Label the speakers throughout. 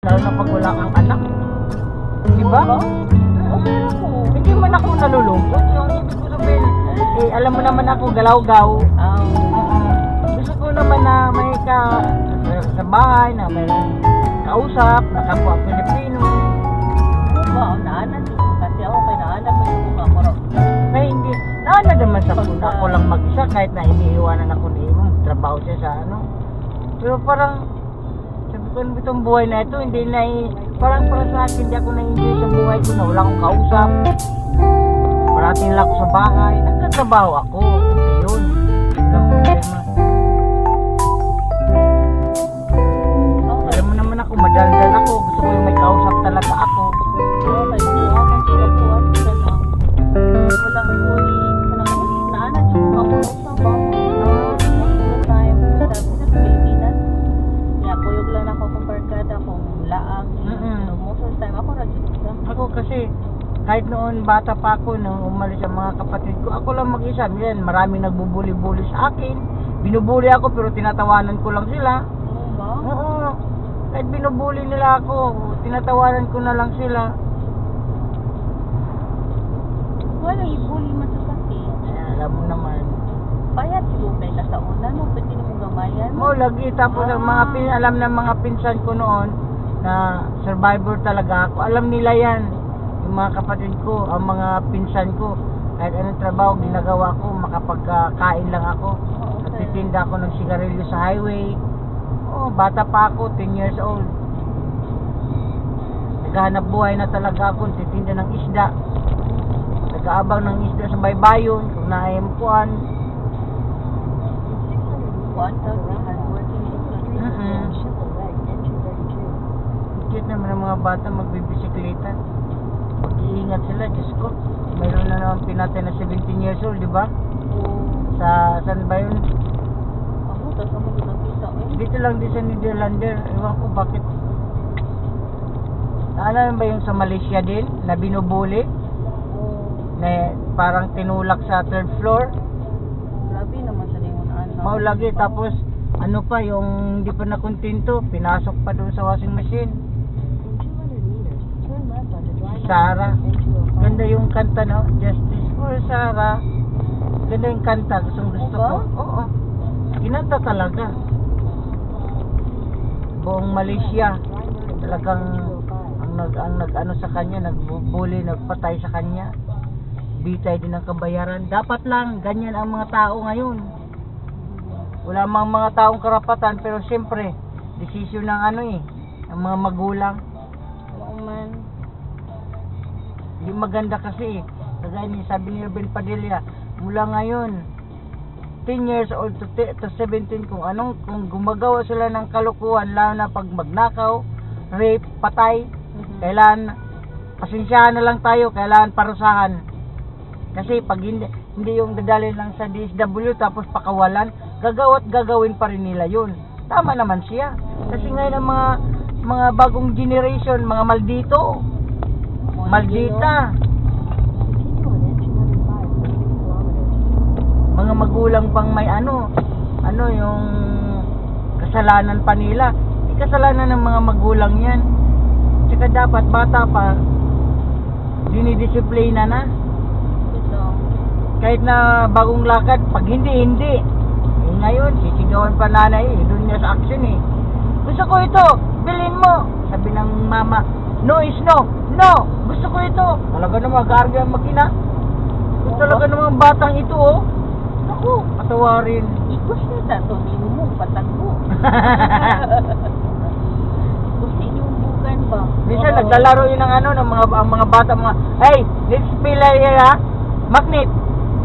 Speaker 1: Lalo na pag wala kang anak. Diba? Hindi man ako nalulungkot. Yung ibig ko sabihin, alam mo naman ako, galaw-gaw. Gusto ko naman na may sa bahay, na mayroong kausap, na kapwa Pilipino.
Speaker 2: Naanan kasi ako kay naanan mo yung mga ako.
Speaker 1: May hindi, naanan naman sa puta ko lang mag-isa kahit na iniiwanan ako ni Imong trabaho siya sa ano. Pero parang sabi ko, itong buhay na ito, hindi na parang para sa akin, hindi ako na-enjoy sa buhay ko na wala akong kausap. Parating lang ako sa bahay, nagtatrabaho ako. Yun. Walang problema. Alam mo naman ako, madaldal ako. Gusto ko yung may kausap talaga ako.
Speaker 2: Wala naanan yung mga ako sa bahay.
Speaker 1: Ako kasi kahit noon bata pa ako nung umalis ang mga kapatid ko, ako lang mag-isa. Yan, maraming nagbubuli-buli sa akin. Binubuli ako pero tinatawanan ko lang sila. Oo. Kahit binubuli nila ako, tinatawanan ko na lang sila.
Speaker 2: Wala ibuli man sa sakit.
Speaker 1: Alam mo naman.
Speaker 2: Payat silupay ka sa una, no? Pwede mo gamayan.
Speaker 1: Mo lagi tapos ang mga alam ng mga pinsan ko noon na survivor talaga ako. Alam nila yan. Yung mga kapatid ko, ang mga pinsan ko, kahit anong trabaho ginagawa ko, makapagkain lang ako. Nagtitinda ako ng sigarilyo sa highway. Oh, bata pa ako, 10 years old. Naghahanap buhay na talaga ako, nagtitinda ng isda. Nag-aabang ng isda sa baybayon, kung naayampuan. Cute naman ang mga bata magbibisikleta. Mag-iingat sila, Diyos ko. Mayroon na naman pinatay na 17 years old, di ba? Sa saan ba yun? Dito lang din sa Netherlander. Ewan ko bakit. Alam ba yung sa Malaysia din, na binubuli? Na parang tinulak sa 3rd floor?
Speaker 2: Grabe naman sa lingunan.
Speaker 1: Mau lagi, tapos ano pa, yung hindi pa nakontento, pinasok pa doon sa washing machine. Sarah. Ganda yung kanta, no? Justice for Sarah. Ganda yung kanta. Gusto ko. Oo. Kinanta talaga. Buong Malaysia. Talagang ang nag-ano sa kanya, nagbubuli, nagpatay sa kanya. Bitay din ng kabayaran. Dapat lang, ganyan ang mga tao ngayon. Wala mang mga taong karapatan, pero siyempre, desisyon ng ng mga magulang. Hindi maganda kasi kagaya ni sabi ni Ruben Padilla, mula ngayon 10 years old to 17, kung gumagawa sila ng kalukuhan, lalo na pag magnakaw, rape, patay, kailan pasensyahan na lang tayo, kailangan parusahan. Kasi pag hindi yung dadalhin lang sa DSW tapos pakawalan, gagawin pa rin nila yun. Tama naman siya. Kasi ngayon ang mga bagong generation, mga maldito, maldita, mga magulang pang may yung kasalanan pa nila. Kasalanan ng mga magulang yan. Tsaka dapat bata pa dinidisiplina na. Kahit na bagong lakad, pag hindi ngayon sisigawan pa nanay, doon niya sa action gusto ko ito, bilhin mo, sabi ng mama, no is no, gusto ko ito. Talaga naman mag-argue ang makina. Talaga naman batang ito naku, patawarin.
Speaker 2: Gusto na to, mo patagbo. Gusto yung bukan ba?
Speaker 1: Minsan naglalaro yun ng mga bata, hey, let's play here magnet.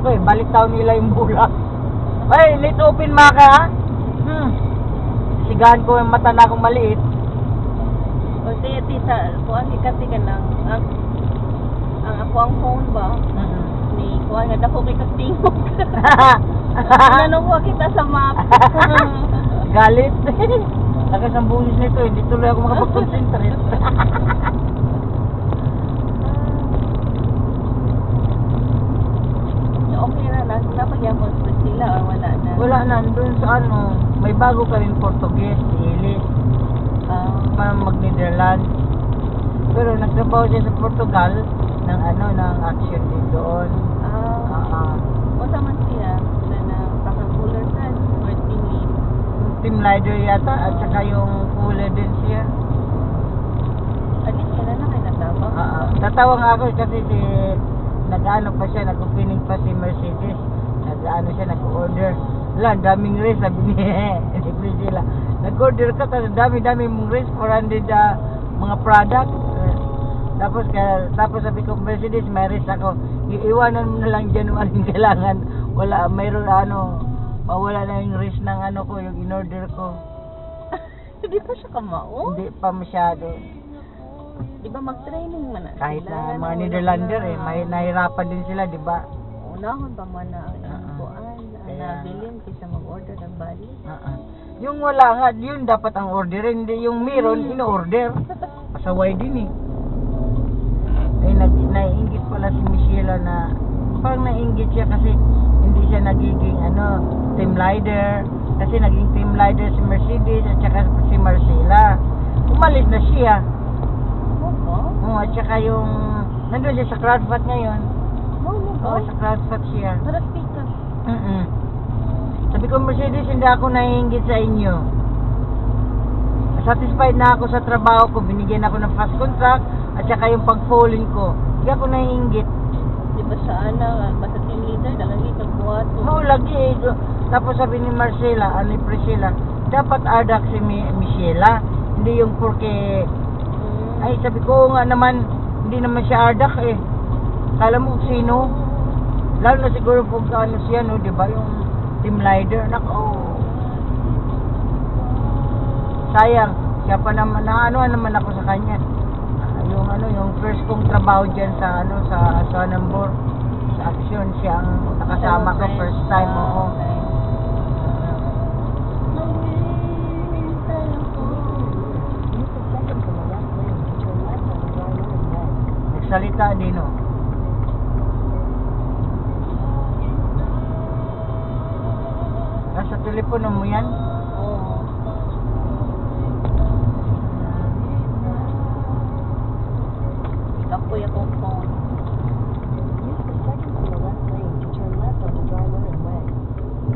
Speaker 1: Okay, balik taon nila yung bola. Hey, let's open maka ha. Sigahan ko yung mata na akong maliit.
Speaker 2: O siya tita, kuha ikati ka lang. Ang ako ang phone ba? Ni kuha nga dako kay katingog. Nanuwa kita sa map.
Speaker 1: Galit. Lakas ang bungis nito, hindi tuloy ako makapag-concentrate.
Speaker 2: Okay na, napagyapon sila or wala na?
Speaker 1: Wala na, doon sa may bago ka rin Portuguese, English. mag-Netherlands. Pero nagtrabaho siya sa Portugal ng ng action din doon.
Speaker 2: Unsa man siya na paka-cooler kan or team lead?
Speaker 1: Team leader yata at saka yung cooler din siya.
Speaker 2: Adi sila na kayo natawag?
Speaker 1: Tatawa nga ako kasi nag-ano pa siya, nag-opening pa si Mercedes. Siya, nag-order. Wala, daming race, sabi niya. Sila. Nag-order ka, dami-dami mong race, 400 mga product. Tapos sabi ko, Mercedes, may race ako. Iiwanan mo na lang dyan yung kailangan. Wala, mayroon mawala na yung race ng ko, yung in-order ko.
Speaker 2: Hindi pa siya kamao?
Speaker 1: Hindi pa masyado.
Speaker 2: Di ba mag-training man na
Speaker 1: kahit
Speaker 2: sila?
Speaker 1: na mga Netherlander may nahirapan din sila, di ba?
Speaker 2: Unahon pa man na ang kuan, nabilin kaysa mag-order ng bali.
Speaker 1: Yung wala nga, yun dapat ang order, hindi yung meron, in-order. Pasaway din naiinggit pala si Michelle na, parang naiinggit siya kasi hindi siya nagiging team leader. Kasi naging team leader si Mercedes at saka si Marcela. Umalis na siya. At saka yung nandun siya sa crowdfund ngayon. Sa crowdfund siya.
Speaker 2: Naraspika.
Speaker 1: Sabi ko, Mercedes, hindi ako naiinggit sa inyo. Satisfied na ako sa trabaho ko. Binigyan ako ng fast contract at saka yung pag-falling ko. Hindi ako naiinggit.
Speaker 2: Di ba basta team leader, lagi kagbuhat.
Speaker 1: Lagi. Tapos sabi ni Marcela, Priscilla, dapat ardak si Michela. Hindi yung porque ay, sabi ko nga naman, hindi naman siya ardak Kala mo sino? Lalo na siguro kung siya, no, di ba? Yung team leader. Nako. Sayang. Siya pa naman, naman ako sa kanya. Yung first kong trabaho dyan sa Sonambor. Sa action, siya ang nakasama ko first time. Salita din Nasa telepono mo yan?
Speaker 2: Oo. Ikapoy akong phone.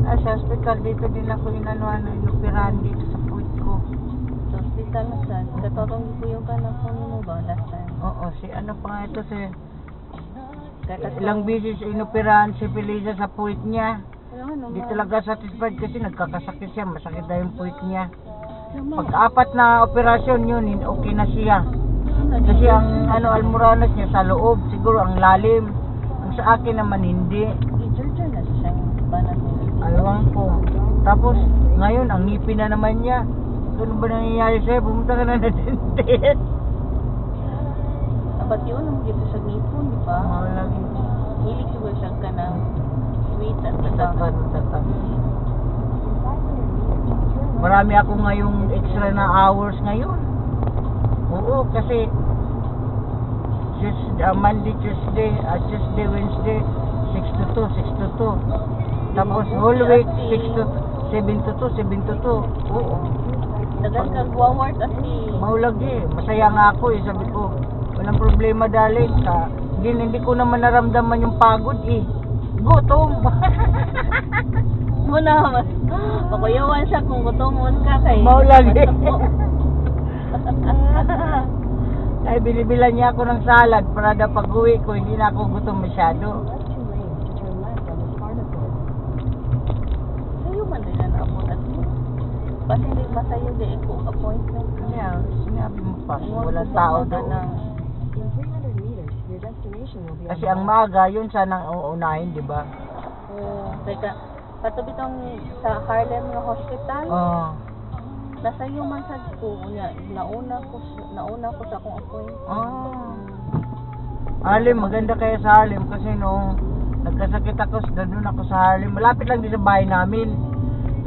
Speaker 1: Sa hospital dito din ako inoperahan dito sa foot ko.
Speaker 2: Sa hospital na saan? Katotong ko yung phone mo ba last time?
Speaker 1: Oo, pa nga ito ilang beses inoperahan si Felisa sa puwit niya. Hindi talaga satisfied kasi nagkakasakit siya, masakit na yung puwit niya. Pag-apat na operasyon yun, okay na siya. Kasi ang almoranas niya sa loob, siguro ang lalim. Ang sa akin naman hindi.
Speaker 2: I-judge na siya banat.
Speaker 1: Alawang ko. Tapos ngayon ang ngipin na naman niya. Ano ba nangyayari sa'yo? Pumunta ka na dentist.
Speaker 2: Ba't yun ang dito sa ngipon, di ba?
Speaker 1: Lagi.
Speaker 2: Hilig siguro siya ka ng sweet at
Speaker 1: Tatatan. Marami ako ngayong extra na hours ngayon. Oo, kasi Monday, Tuesday, Wednesday, 6 to 2. Tapos whole week, 7 to 2. Oo.
Speaker 2: Dagan kang work kasi.
Speaker 1: Maulagi. Masaya nga ako sabi ko. Walang problema darling. Hindi ko naman naramdaman yung pagod Gutom.
Speaker 2: Muna mas. Pakuyawan siya kung gutomon ka kay.
Speaker 1: Maulagi. Ay binibilan niya ako ng salad para na pag-uwi ko hindi na ako gutom masyado.
Speaker 2: Sayo man din na naabot at basta hindi masayo di ko appointment.
Speaker 1: Yeah, sinabi mo pa. Walang tao doon. Kasi ang maaga, yun sanang uunahin, di ba?
Speaker 2: Oo. Teka, patubitong sa Harlem na hospital.
Speaker 1: Oo.
Speaker 2: Nasa iyo man sad ko unya. Nauna ko sa akong appointment.
Speaker 1: Harlem, maganda kaya sa Harlem kasi nung nagkasakit ako, doon ako sa Harlem. Malapit lang din sa bahay namin.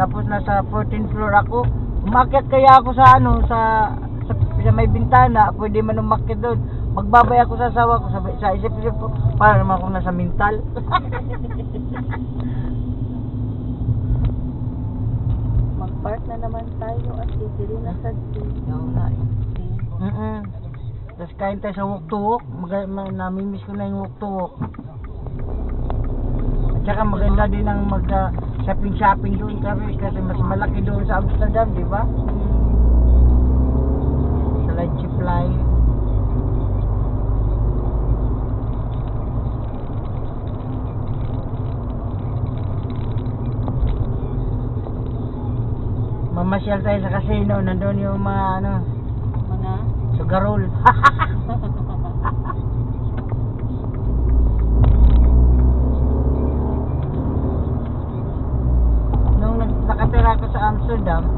Speaker 1: Tapos nasa 14th floor ako. Umakyat kaya ako sa sa may bintana, pwede man umakyat doon. Magbabay ako sa asawa ko, sa isip-isip ko, para naman ako nasa mental.
Speaker 2: Nag-park na naman tayo at diri na sa
Speaker 1: Yung nga eh. Tapos kain tayo sa walk-to-walk. Namimiss ko na yung walk-to-walk. At saka maganda din ang mag-shopping-shopping doon kasi mas malaki doon sa Amsterdam, di ba? Sa Leidschiply. Mamasyal tayo sa casino, nandun yung mga
Speaker 2: Mga?
Speaker 1: sugarol. Nung nakatira ako sa Amsterdam,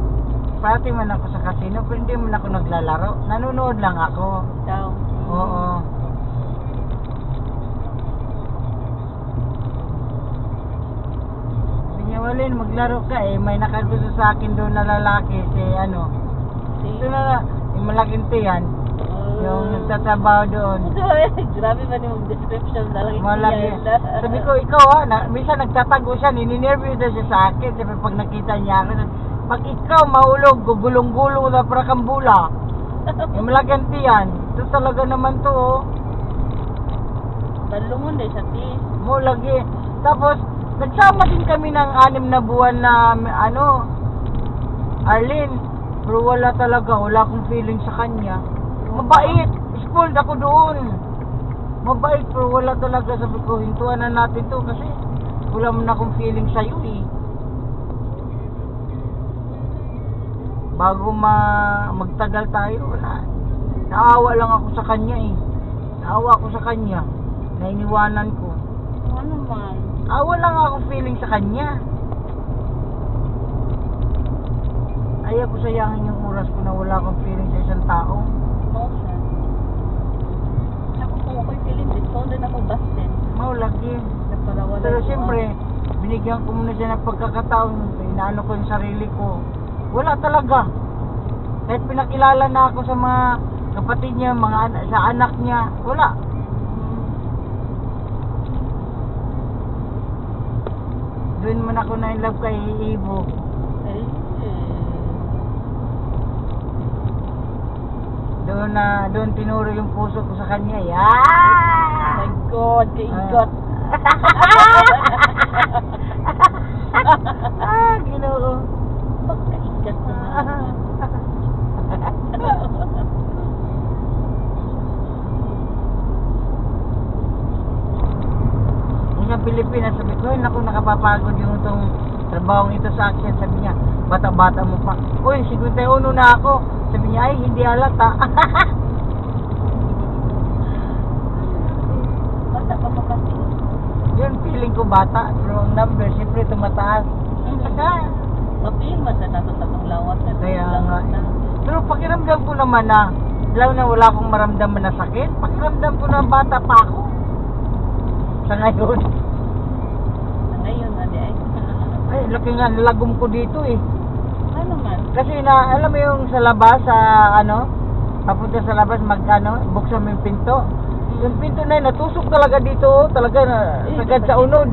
Speaker 1: parati man ako sa casino, pero hindi man ako naglalaro. Nanonood lang ako.
Speaker 2: Ikaw?
Speaker 1: Oo. Walin, maglaro ka eh. May nakagusto sa akin doon na lalaki, si ano. Ito na, yung malaking tiyan. Yung nagtatrabaho doon.
Speaker 2: Grabe ba yung description na lang
Speaker 1: Malaki. Sabi ko, ikaw minsan nagtatago siya, nininervyo na siya sa akin. Sabi pag nakita niya ako, pag ikaw maulog, gugulong-gulong na para kang bula. Yung malaking tiyan. Ito talaga naman to, oh.
Speaker 2: Balungon din sa tis.
Speaker 1: Mo lagi. Tapos, nagsama din kami ng 6 na buwan na Arlene, pero wala talaga, wala akong feeling sa kanya. Mabait, spoiled ako doon. Mabait, pero wala talaga. Sabi ko, hintuan na natin to kasi wala mo na akong feeling sa'yo eh. Bago magtagal tayo, wala. Naawa lang ako sa kanya eh. Naawa ako sa kanya. Nainiwanan ko.
Speaker 2: Ano man?
Speaker 1: Wala nga akong feeling sa kanya. Ayaw ko sayangin yung oras ko na wala akong feeling sa isang tao.
Speaker 2: Oo, sir. Ako kung ako'y feeling dito, din ako busted.
Speaker 1: Lagi. Pero siyempre, binigyan ko muna siya ng pagkakataon. Inaano ko yung sarili ko. Wala talaga. Kahit pinakilala na ako sa mga kapatid niya, sa anak niya, wala. Doon man ako na in love kay Ibo. Doon tinuro yung puso ko sa kanya.
Speaker 2: Oh my God, kaigot.
Speaker 1: Ginoo.
Speaker 2: Pagkaigat naman.
Speaker 1: Sa Pilipinas, sabi ko, naku, nakapapagod yung itong trabahong ito sa akin. Sabi niya, bata-bata mo pa. Uy, 51 na ako. Sabi niya, ay, hindi halata.
Speaker 2: Bata pa pa kasi.
Speaker 1: Yun, feeling ko bata. Pero ang number, siyempre tumataas.
Speaker 2: Mapil man sa nato sa itong lawas na
Speaker 1: Kaya
Speaker 2: lang
Speaker 1: nga.
Speaker 2: na.
Speaker 1: Pero pakiramdam ko naman na, lalo na wala akong maramdaman na sakit, pakiramdam ko na bata pa ako. Sa ngayon.
Speaker 2: Sa ngayon na di ay.
Speaker 1: Ay, laki nga nalagom ko dito eh.
Speaker 2: Ano man?
Speaker 1: Kasi alam mo yung sa labas, papunta sa labas, buksan mo yung pinto. Yung pinto na yun, natusok talaga dito, talaga na, sagad sa unod.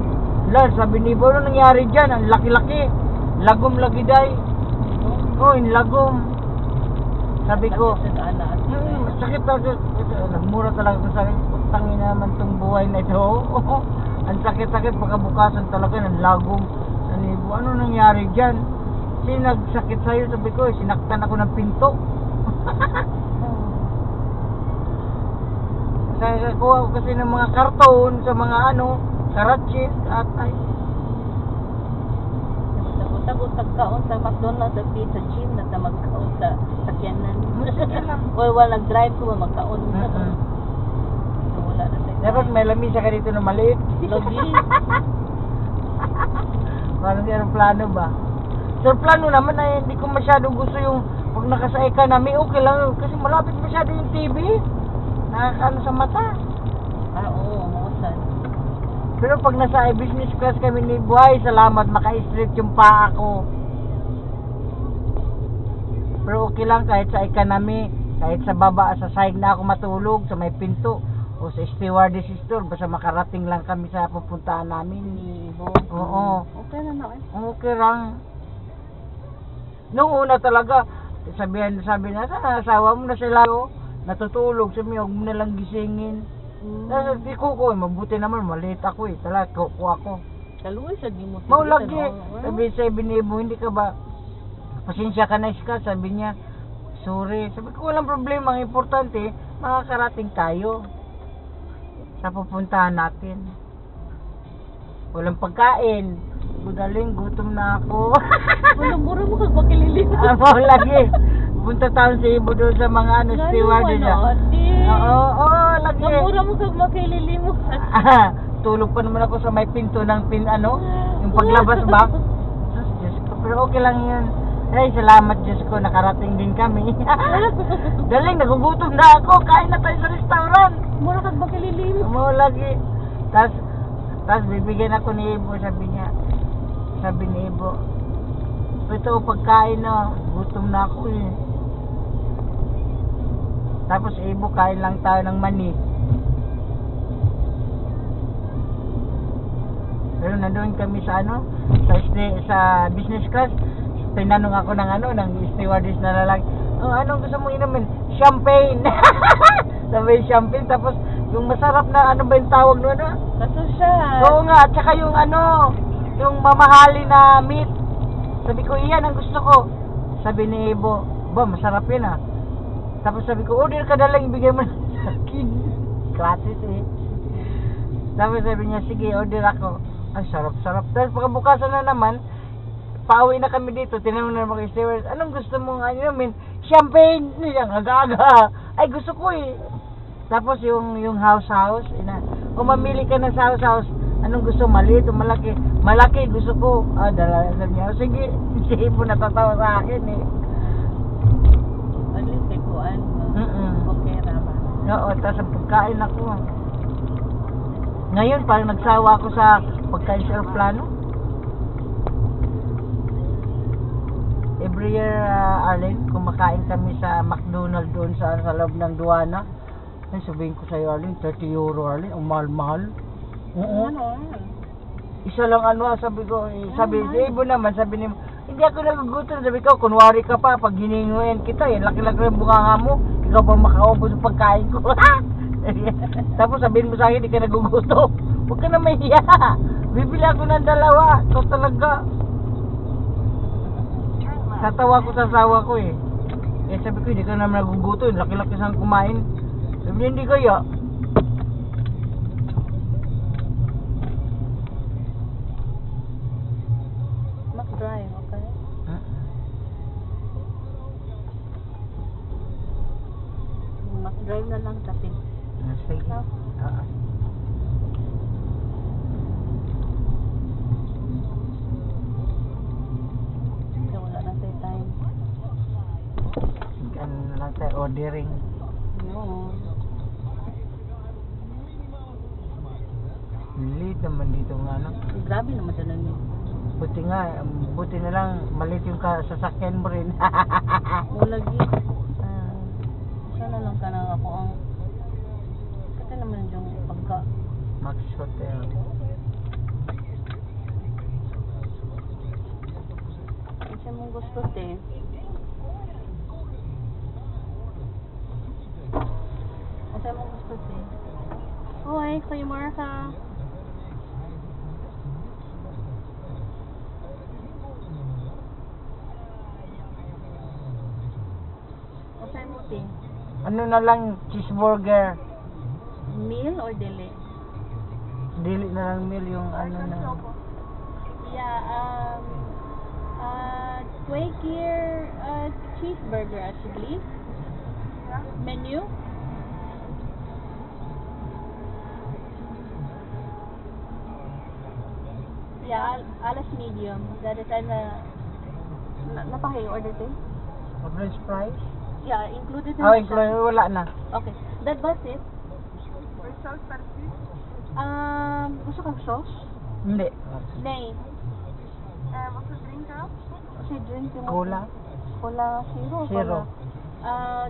Speaker 1: Sabi ni Ibo, ano nangyari dyan? Ang laki-laki. Lagom lagi day. Oh, yung lagom. Sabi ko, sakit talaga. Nagmura talaga ko sa akin. Tangin naman tong buhay na ito. Ang sakit-sakit pagkabukasan talaga ng lagom. Ibo, ano nangyari dyan? Kasi nagsakit sa'yo, sabi ko, sinaktan ako ng pinto. Nakakuha ko kasi ng mga karton sa mga karatsis at ay.
Speaker 2: Takot tagkaon sa McDonald's at sa gym na magkaon sa sakyanan. Wala nag-drive ko magkaon. Wala na tayo.
Speaker 1: Dapat may lamisa ka dito na maliit.
Speaker 2: Lagi.
Speaker 1: Parang di aeroplano ba? Sa plano naman ay hindi ko masyadong gusto yung pag nakasakay ka na may okay lang kasi malapit masyado yung TV. Nakakaano sa mata.
Speaker 2: Oo, mausan.
Speaker 1: Pero pag nasa business class kami ni Buhay, salamat, maka-straight yung paa ko. Pero okay lang kahit sa economy, kahit sa baba, sa side na ako matulog, sa may pinto, o sa stewardess store, basta makarating lang kami sa pupuntahan namin. Oo.
Speaker 2: Okay na na eh.
Speaker 1: Okay lang. Nung una talaga, sabi na, sana asawa mo na sila, oh, natutulog, sabi niya, huwag mo nalang gisingin. Tapos di ko, mabuti naman, maliit ako eh, talaga, kukuha ako.
Speaker 2: Kaluoy sa di mo.
Speaker 1: Maulagi, sabi ni Ibo, hindi ka ba, pasensya ka na iska, sabi niya, sorry. Sabi ko, walang problema, ang importante, makakarating tayo sa pupuntahan natin. Walang pagkain. Gudaling, gutom na ako.
Speaker 2: Mura mo kag makilili.
Speaker 1: Amo lagi. Punta taon sa Ibo doon sa mga steward na. Oo, lagi.
Speaker 2: Mura mo kag makilili mo.
Speaker 1: Tulog pa naman ako sa may pinto ng yung paglabas ba? Diyos ko, pero okay lang yun. Ay, salamat Diyos ko, nakarating din kami. Daling, nagugutom na ako. Kain na tayo sa restaurant.
Speaker 2: Mura kag makilili mo.
Speaker 1: Amo lagi. Tapos bibigyan ako ni Ibo, sabi ni Ibo, ito pagkain na, gutom na ako eh. Tapos Ibo, kain lang tayo ng mani. Pero nandoon kami sa sa business class, tinanong ako ng stewardess na lalaki, oh, anong gusto mong inumin? Champagne. Sabi champagne, tapos yung masarap na, ano ba yung tawag doon?
Speaker 2: Kaso siya.
Speaker 1: Oo nga, at saka yung yung mamahali na meat. Sabi ko, iyan ang gusto ko. Sabi ni Ibo, ba, masarap yun ah. Tapos sabi ko, order ka na lang, ibigay mo na sa akin. Gratis eh. Tapos sabi niya, sige, order ako. Ang sarap-sarap. Tapos pagkabukasan na naman, pauwi na kami dito, tinanong na mga steward, anong gusto mong inumin? Champagne! Niyang aga-aga. Ay, gusto ko eh. Tapos yung house, kung mamili ka na sa house, anong gusto, maliit o malaki? Malaki, gusto ko. Dala niya. Sige, si Ibo natatawa sa akin eh.
Speaker 2: Alis, ikuan. Okay, rama.
Speaker 1: Oo, tapos ang pagkain ako. Ngayon, parang nagsawa ako sa pagkain sa aeroplano. Every year, Arlene, kumakain kami sa McDonald's doon sa loob ng Duwana. Ay, sabihin ko sa'yo, Arlene, 30 euro, Arlene. Ang mahal-mahal. Oo. Isa lang sabi ko, sabi si Ibo naman, sabi niya, hindi ako nagugutom. Sabi ko, kunwari ka pa, pag hininguin kita, laki-laki yung bunganga mo, ikaw pa makaubos ng pagkain ko. Tapos sabihin mo sa akin, hindi ka nagugutom. Huwag ka na mahiya. Bibili ako ng dalawa. Ito talaga. Satawa ko sa asawa ko eh. Sabi ko, hindi ka naman nagugutom. Laki-laki saan kumain. Sabi niya, hindi kaya.
Speaker 2: Drive, okay? Mag-drive na lang kasi.
Speaker 1: Sige.
Speaker 2: Wala na tayo time.
Speaker 1: Ganun lang tayo ordering.
Speaker 2: No.
Speaker 1: Liit naman dito ng
Speaker 2: Grabe naman sa nani.
Speaker 1: Buti na lang maliit yung sasakyan mo rin.
Speaker 2: Mulagi. Sana lang ka na ako ang kasi naman yung pagka
Speaker 1: Max Hotel.
Speaker 2: kasi mong gusto te. Kasi mong gusto te. Hoy, kayo Marka.
Speaker 1: Ano na lang, cheeseburger.
Speaker 2: Meal or deli?
Speaker 1: Dili na lang meal yung na.
Speaker 2: Yeah, Quaker cheeseburger actually. Menu? Yeah, alas medium. That is napaki-order din?
Speaker 1: French fries?
Speaker 2: Yeah, included
Speaker 1: Oh, included. Wala na.
Speaker 2: Okay. That was it.
Speaker 3: May sauce para sis?
Speaker 2: Gusto kang sauce?
Speaker 1: Hindi.
Speaker 2: Nay.
Speaker 3: What's the drink up?
Speaker 2: Kasi drink yung...
Speaker 1: Cola?
Speaker 2: Cola zero?
Speaker 1: Zero.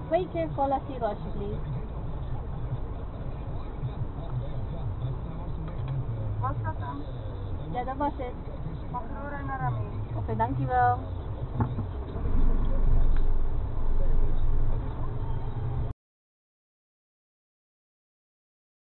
Speaker 2: Quaker Cola Zero actually.
Speaker 3: What's that?
Speaker 2: Yeah, that was it.
Speaker 3: Maklura na rami.
Speaker 2: Okay, thank you.